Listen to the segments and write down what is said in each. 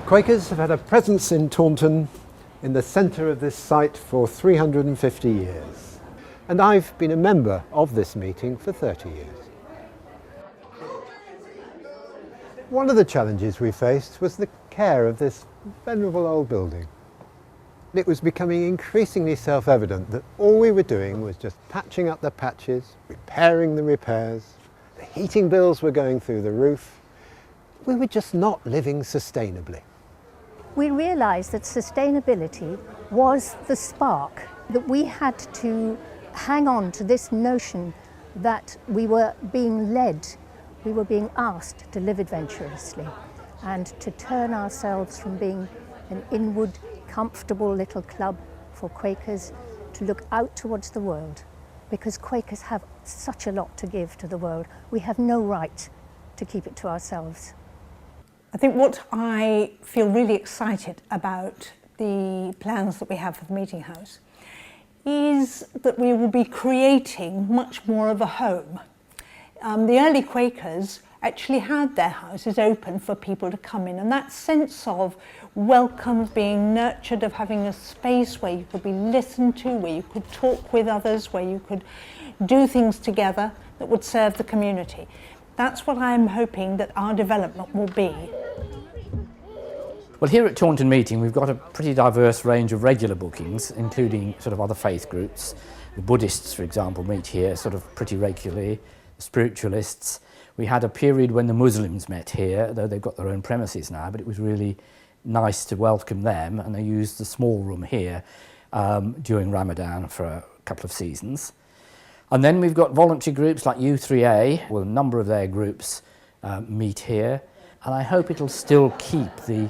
Quakers have had a presence in Taunton, in the centre of this site, for 350 years. And I've been a member of this meeting for 30 years. One of the challenges we faced was the care of this venerable old building. It was becoming increasingly self-evident that all we were doing was just patching up the patches, repairing the repairs. The heating bills were going through the roof. We were just not living sustainably. We realised that sustainability was the spark, that we had to hang on to this notion that we were being led, we were being asked to live adventurously and to turn ourselves from being an inward, comfortable little club for Quakers to look out towards the world, because Quakers have such a lot to give to the world. We have no right to keep it to ourselves. I think what I feel really excited about the plans that we have for the Meeting House is that we will be creating much more of a home. The early Quakers actually had their houses open for people to come in, and that sense of welcome, of being nurtured, of having a space where you could be listened to, where you could talk with others, where you could do things together that would serve the community. That's what I'm hoping that our development will be. Well, here at Taunton Meeting we've got a pretty diverse range of regular bookings, including sort of other faith groups. The Buddhists, for example, meet here sort of pretty regularly, the spiritualists. We had a period when the Muslims met here, though they've got their own premises now, but it was really nice to welcome them, and they used the small room here during Ramadan for a couple of seasons. And then we've got voluntary groups like U3A, well, a number of their groups meet here, and I hope it'll still keep the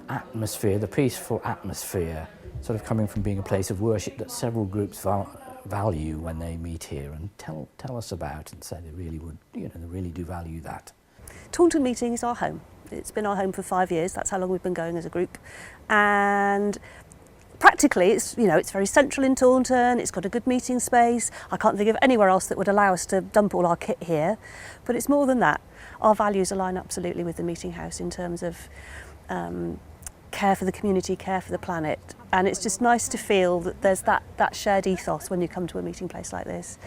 atmosphere, the peaceful atmosphere, sort of coming from being a place of worship that several groups value when they meet here and tell us about, and say they really would, you know, they really do value that. Taunton Meeting is our home. It's been our home for 5 years. That's how long we've been going as a group, and practically it's very central in Taunton. It's got a good meeting space. I can't think of anywhere else that would allow us to dump all our kit here, but it's more than that. Our values align absolutely with the Meeting House in terms of care for the community, care for the planet, and it's just nice to feel that there's that shared ethos when you come to a meeting place like this.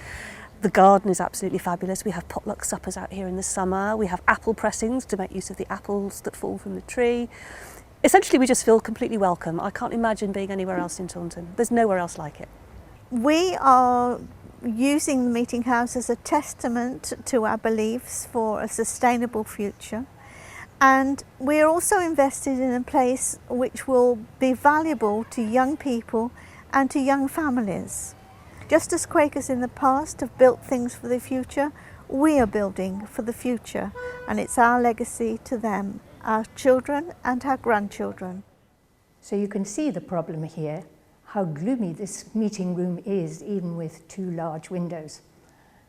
The garden is absolutely fabulous. We have potluck suppers out here in the summer. We have apple pressings to make use of the apples that fall from the tree. Essentially, we just feel completely welcome. I can't imagine being anywhere else in Taunton. There's nowhere else like it. We are using the Meeting House as a testament to our beliefs for a sustainable future. And we're also invested in a place which will be valuable to young people and to young families. Just as Quakers in the past have built things for the future, we are building for the future, and it's our legacy to them, our children and our grandchildren. So you can see the problem here, how gloomy this meeting room is, even with 2 large windows.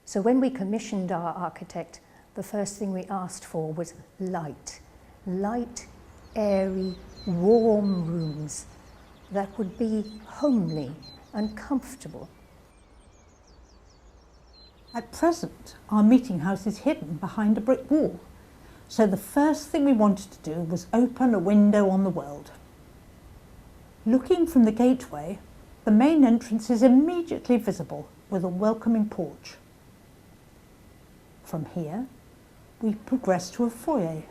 So when we commissioned our architect, the first thing we asked for was light. Light, airy, warm rooms that would be homely and comfortable. At present, our meeting house is hidden behind a brick wall, so the first thing we wanted to do was open a window on the world. Looking from the gateway, the main entrance is immediately visible with a welcoming porch. From here, we progress to a foyer,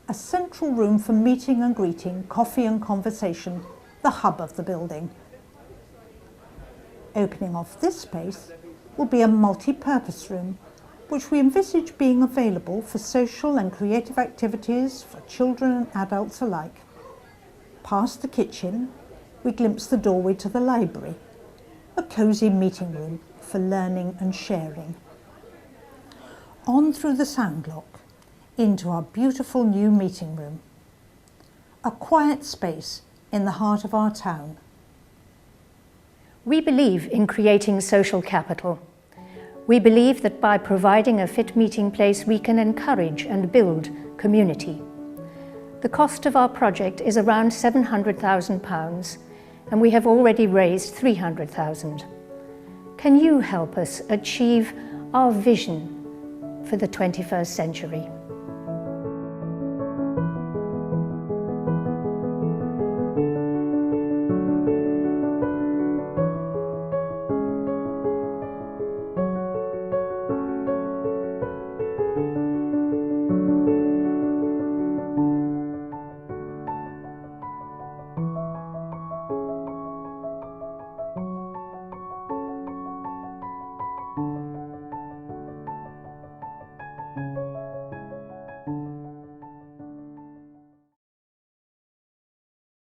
a central room for meeting and greeting, coffee and conversation, the hub of the building. Opening off this space will be a multi-purpose room, which we envisage being available for social and creative activities for children and adults alike. Past the kitchen, we glimpse the doorway to the library, a cosy meeting room for learning and sharing. On through the sound lock, into our beautiful new meeting room, a quiet space in the heart of our town. We believe in creating social capital. We believe that by providing a fit meeting place, we can encourage and build community. The cost of our project is around £700,000, and we have already raised £300,000. Can you help us achieve our vision for the 21st century?